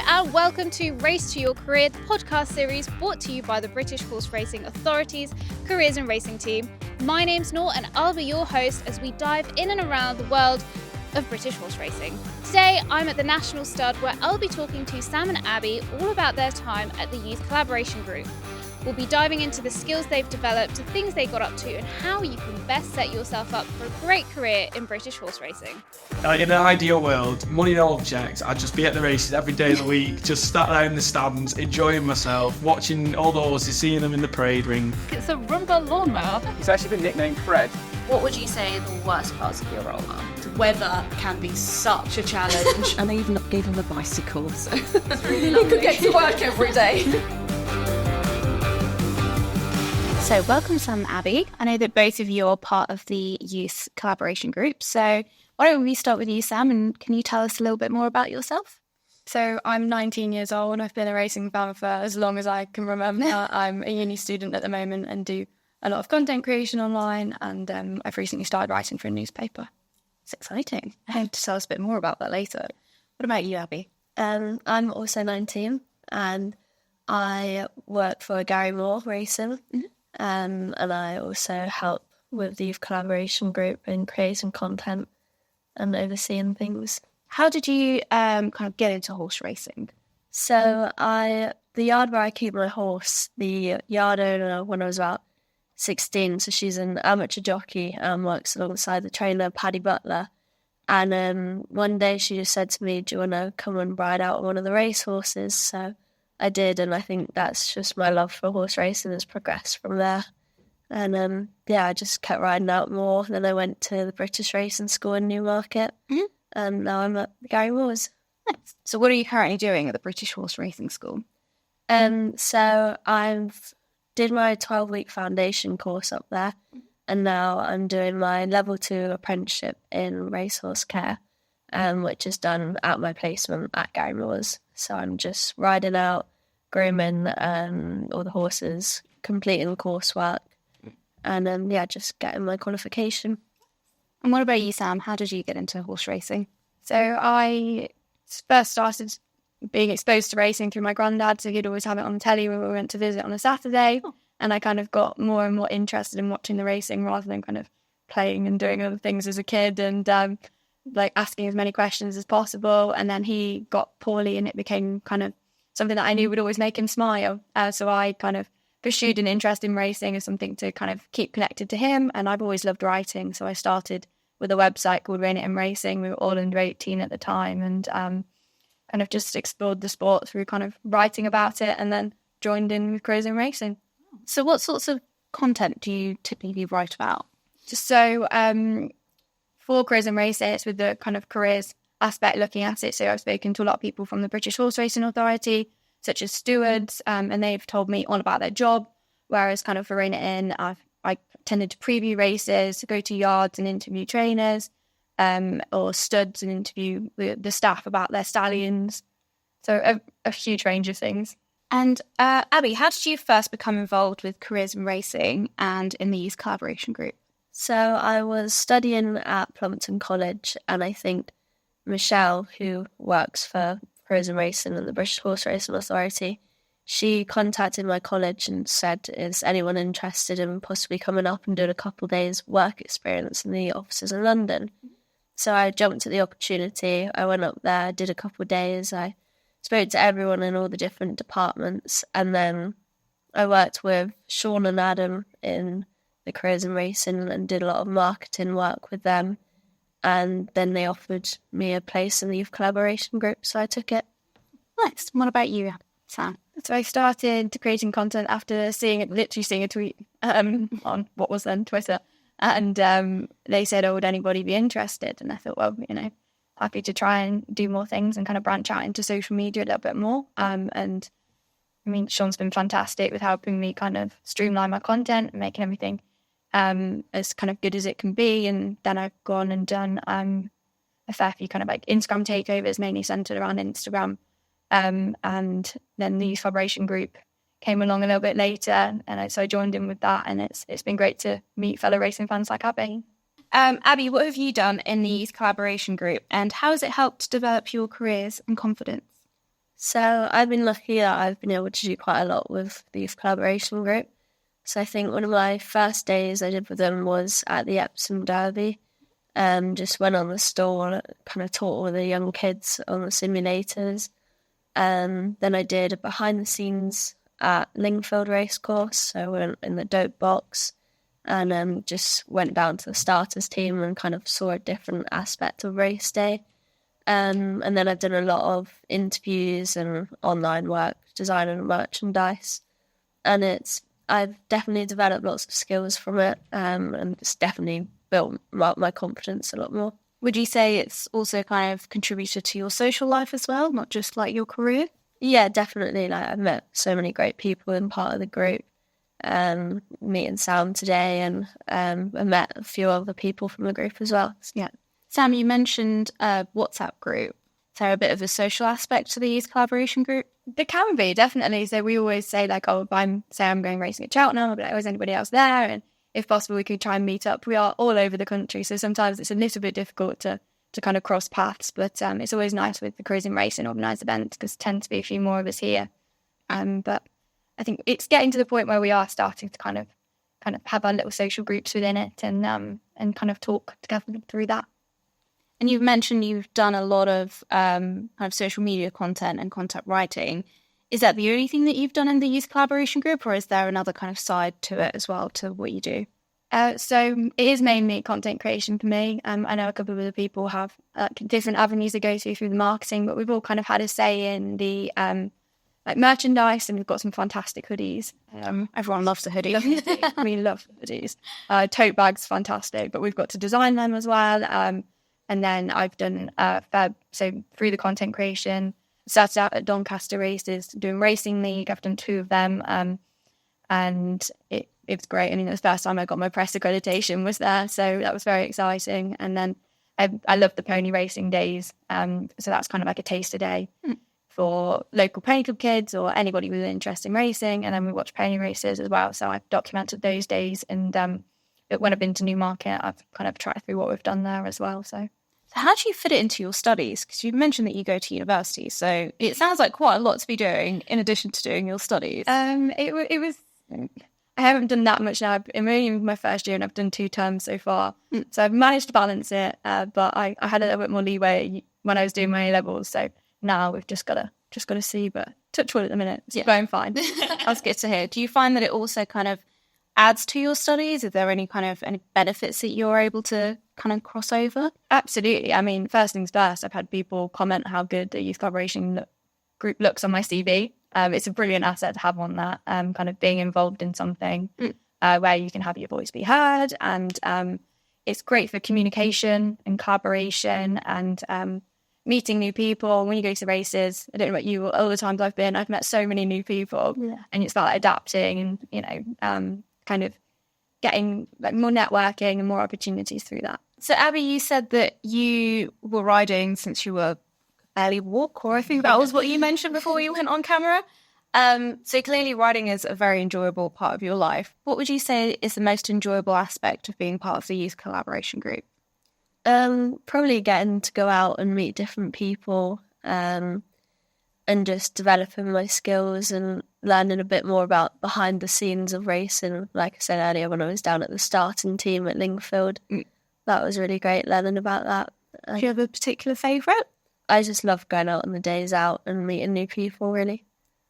and welcome to Race to Your Career, the podcast series brought to you by the British Horse Racing Authority's Careers in Racing team. My name's Nor and I'll be your host as we dive in and around the world of British horse racing. Today I'm at the National Stud where I'll be talking to Sam and Abby all about their time at the Youth Collaboration Group. We'll be diving into the skills they've developed, the things they got up to and how you can best set yourself up for a great career in British horse racing. In an ideal world, money and objects, I'd just be at the races every day of the week, just sat there in the stands, enjoying myself, watching all the horses, seeing them in the parade ring. It's a Roomba lawnmower. He's actually been nicknamed Fred. What would you say the worst parts of your role are? The weather can be such a challenge. And they even gave him a bicycle, so It's really lovely. He could get to work every day. So welcome Sam and Abby. I know that both of you are part of the Youth Collaboration Group. So why don't we start with you, Sam, and can you tell us a little bit more about yourself? So I'm 19 years old and I've been a racing fan for as long as I can remember. I'm a uni student at the moment and do a lot of content creation online, and I've recently started writing for a newspaper. It's exciting. I hope to tell us a bit more about that later. What about you, Abby? I'm also 19 and I work for Gary Moore Racing, and I also help with the Youth Collaboration Group in creating content and overseeing things. How did you kind of get into horse racing? So the yard where I keep my horse, the yard owner when I was about 16, so she's an amateur jockey and works alongside the trainer Paddy Butler, and one day she just said to me, do you want to come and ride out on one of the race horses? So I did, and I think that's just my love for horse racing has progressed from there. And I just kept riding out more. Then I went to the British Racing School in Newmarket, and now I'm at Gary Moore's. Nice. So what are you currently doing at the British Horse Racing School? So I've did my 12-week foundation course up there, and now I'm doing my level 2 apprenticeship in racehorse care, which is done at my placement at Gary Moore's. So I'm just riding out, grooming all the horses, completing coursework, and just getting my qualification. And what about you, Sam? How did you get into horse racing? So I first started being exposed to racing through my granddad, so he'd always have it on the telly when we went to visit on a Saturday, and I kind of got more and more interested in watching the racing rather than kind of playing and doing other things as a kid, and asking as many questions as possible. And then he got poorly and it became kind of something that I knew would always make him smile, so I kind of pursued an interest in racing as something to kind of keep connected to him. And I've always loved writing, so I started with a website called Rain It in Racing. We were all under 18 at the time, and kind of just explored the sport through kind of writing about it, and then joined in with Careers in Racing. So what sorts of content do you typically write about? So for Careers in Racing, it's with the kind of careers aspect looking at it. So I've spoken to a lot of people from the British Horse Racing Authority, such as stewards, and they've told me all about their job. Whereas kind of for Rain It In, I tended to preview races, go to yards and interview trainers, or studs and interview the staff about their stallions. So a huge range of things. And Abby, how did you first become involved with Careers in Racing and in the Youth Collaboration Group? So I was studying at Plumpton College, and I think Michelle, who works for Careers in Racing and the British Horse Racing Authority, she contacted my college and said, is anyone interested in possibly coming up and doing a couple of days work experience in the offices in London? So I jumped at the opportunity. I went up there, did a couple of days. I spoke to everyone in all the different departments, and then I worked with Sean and Adam in the Careers in Racing and did a lot of marketing work with them. And then they offered me a place in the Youth Collaboration Group, so I took it. Nice. What about you, Sam? So I started creating content after seeing a tweet on what was then Twitter. And they said, would anybody be interested? And I thought, well, happy to try and do more things and kind of branch out into social media a little bit more. And I mean, Sean's been fantastic with helping me kind of streamline my content and making everything as kind of good as it can be. And then I've gone and done a fair few kind of like Instagram takeovers, mainly centered around Instagram. And then the Youth Collaboration Group came along a little bit later, and so I joined in with that, and it's been great to meet fellow racing fans like Abby. Abby, what have you done in the Youth Collaboration Group, and how has it helped develop your careers and confidence? So I've been lucky that I've been able to do quite a lot with the youth collaboration group. So I think one of my first days I did with them was at the Epsom Derby. Just went on the stall, kind of taught all the young kids on the simulators. Then I did a behind the scenes at Lingfield Racecourse. So I went in the dope box and just went down to the starters team and kind of saw a different aspect of race day. And then I've done a lot of interviews and online work, designing merchandise. And I've definitely developed lots of skills from it, and it's definitely built my confidence a lot more. Would you say it's also kind of contributed to your social life as well, not just like your career? Yeah, definitely. Like, I've met so many great people in part of the group. Meeting Sam today, and I met a few other people from the group as well. Yeah. Sam, you mentioned a WhatsApp group. Is there a bit of a social aspect to the youth collaboration group? There can be, definitely. So we always say, like, oh, if I'm going racing at Cheltenham, I'll be like, oh, is anybody else there? And if possible, we could try and meet up. We are all over the country, so sometimes it's a little bit difficult to kind of cross paths, but it's always nice with the Careersinracing organised events because there tend to be a few more of us here. But I think it's getting to the point where we are starting to kind of have our little social groups within it and kind of talk together through that. And you've mentioned you've done a lot of kind of social media content and content writing. Is that the only thing that you've done in the youth collaboration group, or is there another kind of side to it as well, to what you do? So it is mainly content creation for me. I know a couple of other people have different avenues to go through the marketing, but we've all kind of had a say in the like merchandise, and we've got some fantastic hoodies. Everyone loves a hoodie. We love the hoodies. Tote bags, fantastic, but we've got to design them as well. And then I've done so through the content creation, started out at Doncaster races, doing Racing League. I've done 2 of them, and it was great. I mean, it was the first time I got my press accreditation was there, so that was very exciting. And then I love the pony racing days, so that's kind of like a taster day for local pony club kids or anybody with an interest in racing. And then we watch pony races as well, so I've documented those days. And when I've been to Newmarket, I've kind of tried through what we've done there as well. So how do you fit it into your studies? Because you've mentioned that you go to university, so it sounds like quite a lot to be doing in addition to doing your studies. It was. I haven't done that much now. I'm only in my first year and I've done 2 terms so far. So I've managed to balance it, but I had a little bit more leeway when I was doing my A-levels. So now we've just got to see, but touch wood at the minute. It's going fine. That's good to hear. Do you find that it also kind of adds to your studies? Is there any benefits that you're able to kind of cross over? Absolutely. I mean, first things first, I've had people comment how good the youth collaboration group looks on my CV. It's a brilliant asset to have on that, kind of being involved in something where you can have your voice be heard, and it's great for communication and collaboration and meeting new people. When you go to races, I don't know about you, all the times I've met so many new people, and it's about adapting and kind of getting like more networking and more opportunities through that. So Abby, you said that you were riding since you were barely walk, or I think that was what you mentioned before we went on camera. So clearly riding is a very enjoyable part of your life. What would you say is the most enjoyable aspect of being part of the youth collaboration group? Probably getting to go out and meet different people, and just developing my skills and learning a bit more about behind the scenes of racing. Like I said earlier, when I was down at the starting team at Lingfield, that was really great learning about that. Do you have a particular favourite? I just love going out on the days out and meeting new people, really.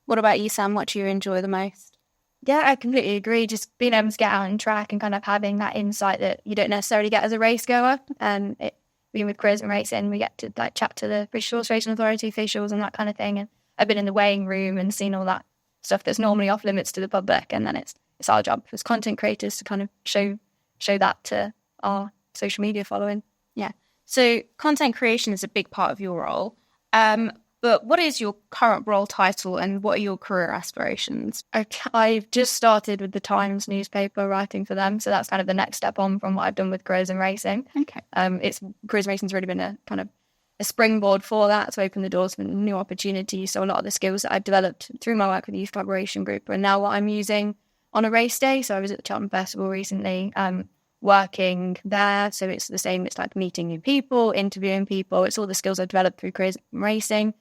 What about you, Sam? What do you enjoy the most? Yeah, I completely agree. Just being able to get out and track and kind of having that insight that you don't necessarily get as a race goer. And being with Careersinracing, we get to like chat to the British Horse Racing Authority officials and that kind of thing. And I've been in the weighing room and seen all that stuff that's normally off limits to the public. And then it's our job as content creators to kind of show that to our social media following. Yeah. So content creation is a big part of your role. But what is your current role title and what are your career aspirations? I've just started with the Times newspaper writing for them. So that's kind of the next step on from what I've done with Careersinracing. Okay. Careersinracing's really been a kind of a springboard for that to open the doors for new opportunities. So a lot of the skills that I've developed through my work with the Youth Collaboration Group are now what I'm using on a race day. So I was at the Cheltenham Festival recently, working there. So it's the same. It's like meeting new people, interviewing people. It's all the skills I've developed through Careersinracing.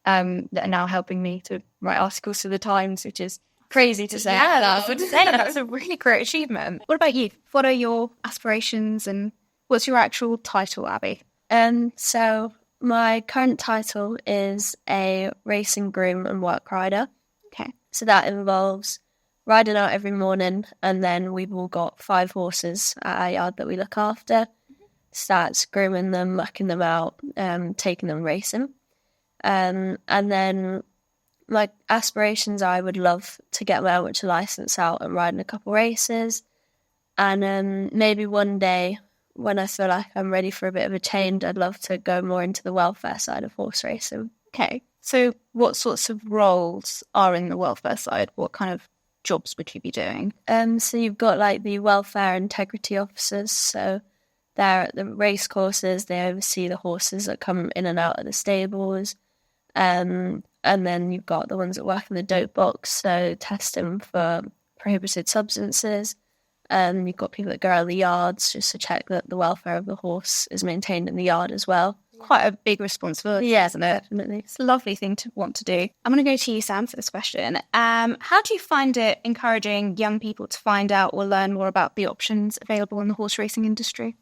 that are now helping me to write articles for the Times, which is crazy to say. That's a really great achievement. What about you? What are your aspirations and what's your actual title, Abby? So my current title is a racing groom and work rider. Okay. So that involves riding out every morning, and then we've all got 5 horses at our yard that we look after. Starts grooming them, mucking them out, taking them racing. And then my aspirations are I would love to get my amateur license out and ride in a couple races. And maybe one day when I feel like I'm ready for a bit of a change, I'd love to go more into the welfare side of horse racing. Okay. So what sorts of roles are in the welfare side? What kind of jobs would you be doing? So you've got like the welfare integrity officers. So they're at the race courses. They oversee the horses that come in and out of the stables. And then you've got the ones that work in the dope box, so testing for prohibited substances. You've got people that go around the yards just to check that the welfare of the horse is maintained in the yard as well. Quite a big responsibility, isn't it? Definitely. It's a lovely thing to want to do. I'm going to go to you, Sam, for this question. How do you find it encouraging young people to find out or learn more about the options available in the horse racing industry?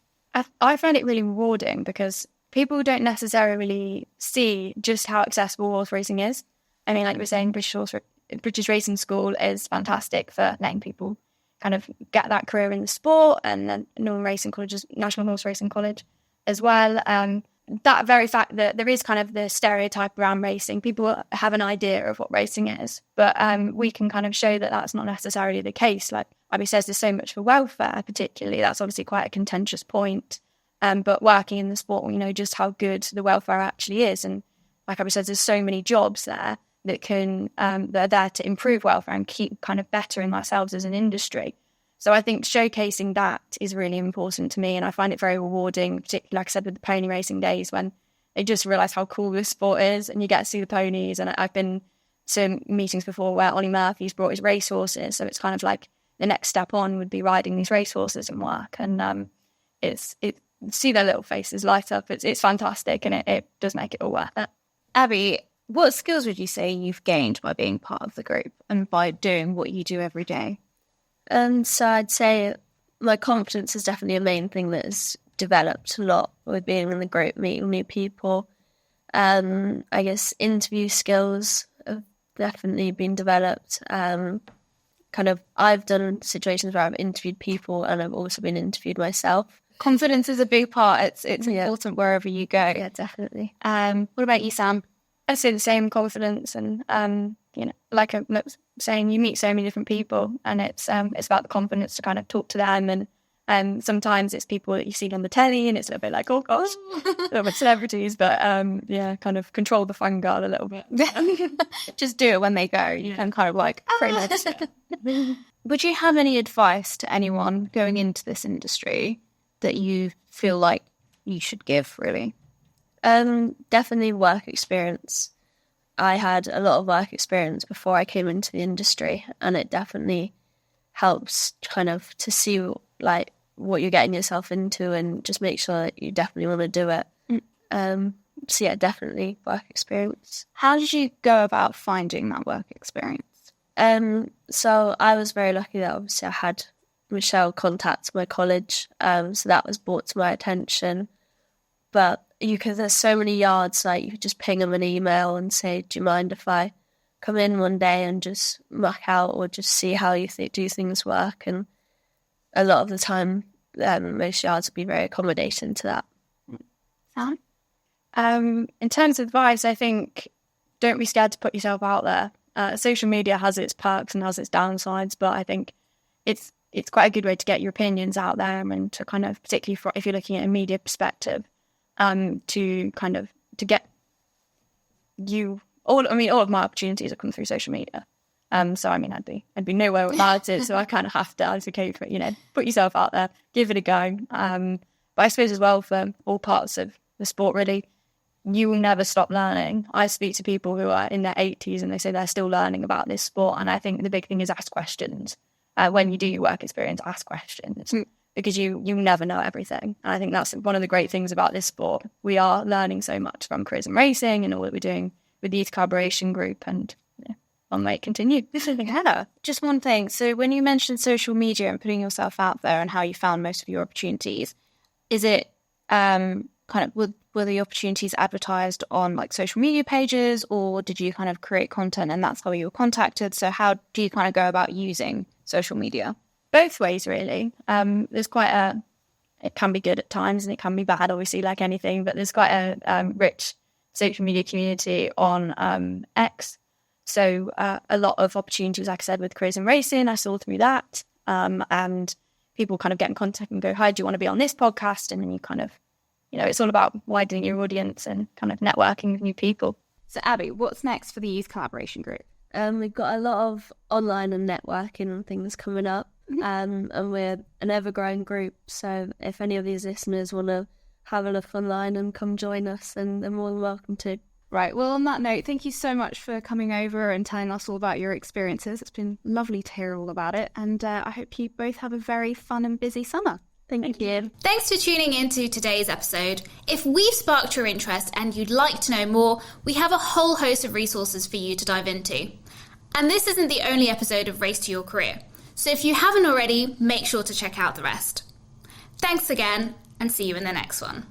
I find it really rewarding because people don't necessarily see just how accessible horse racing is. I mean, like we were saying, British Racing School is fantastic for letting people kind of get that career in the sport, and then Northern Racing College, National Horse Racing College as well. That very fact that there is kind of the stereotype around racing, people have an idea of what racing is, but we can kind of show that that's not necessarily the case. Like Abby says, there's so much for welfare, particularly. That's obviously quite a contentious point. But working in the sport, we know just how good the welfare actually is. And like Abby says, there's so many jobs there that that are there to improve welfare and keep kind of bettering ourselves as an industry. So I think showcasing that is really important to me, and I find it very rewarding, particularly, like I said, with the pony racing days, when they just realise how cool this sport is and you get to see the ponies. And I've been to meetings before where Ollie Murphy's brought his racehorses, so it's kind of like the next step on would be riding these racehorses and work. And see their little faces light up. It's fantastic, and it does make it all worth it. Abby, what skills would you say you've gained by being part of the group and by doing what you do every day? So I'd say my confidence is definitely a main thing that has developed a lot with being in the group, meeting new people. I guess interview skills have definitely been developed. I've done situations where I've interviewed people and I've also been interviewed myself. Confidence is a big part. It's important wherever you go. Yeah, definitely. What about you, Sam? I'd say the same, confidence, and like I was saying, you meet so many different people, and it's about the confidence to kind of talk to them. And sometimes it's people that you've seen on the telly, and it's a little bit like, oh gosh, a little bit celebrities, but kind of control the fun guard a little bit. Just do it when they go, and kind of like, Would you have any advice to anyone going into this industry that you feel like you should give, really? Definitely work experience. I had a lot of work experience before I came into the industry, and it definitely helps kind of to see like what you're getting yourself into and just make sure that you definitely want to do it. So yeah, definitely work experience. How did you go about finding that work experience? So I was very lucky that obviously I had Michelle contact my college, so that was brought to my attention. But there's so many yards, like you could just ping them an email and say, do you mind if I come in one day and just muck out or just see how you do things work? And a lot of the time, most yards will be very accommodating to that. Sam? In terms of advice, I think don't be scared to put yourself out there. Social media has its perks and has its downsides, but I think it's quite a good way to get your opinions out there, and to kind of, particularly if you're looking at a media perspective, to get you all of my opportunities have come through social media. So I mean, I'd be nowhere without it. So I kind of have to advocate for, put yourself out there, give it a go. But I suppose as well, for all parts of the sport, really, you will never stop learning. I speak to people who are in their 80s and they say they're still learning about this sport. And I think the big thing is ask questions. When you do your work experience, ask questions. Because you never know everything. And I think that's one of the great things about this sport. We are learning so much from Careersinracing and all that we're doing with the Youth Collaboration Group, and long may it continue. Yeah. Just one thing. So when you mentioned social media and putting yourself out there and how you found most of your opportunities, is it were the opportunities advertised on like social media pages, or did you kind of create content and that's how you were contacted? So how do you kind of go about using social media? Both ways, really. There's quite it can be good at times and it can be bad, obviously, like anything, but there's quite a rich social media community on X. So a lot of opportunities, like I said, with Careersinracing, I saw through that. And people kind of get in contact and go, hi, do you want to be on this podcast? And then you kind of, it's all about widening your audience and kind of networking with new people. So Abby, what's next for the Youth Collaboration Group? We've got a lot of online and networking and things coming up. And we're an ever-growing group. So if any of these listeners want to have a look online and come join us, then they're more than welcome to. Right. Well, on that note, thank you so much for coming over and telling us all about your experiences. It's been lovely to hear all about it. And I hope you both have a very fun and busy summer. Thank you. Thanks for tuning into today's episode. If we've sparked your interest and you'd like to know more, we have a whole host of resources for you to dive into. And this isn't the only episode of Race to Your Career. So if you haven't already, make sure to check out the rest. Thanks again, and see you in the next one.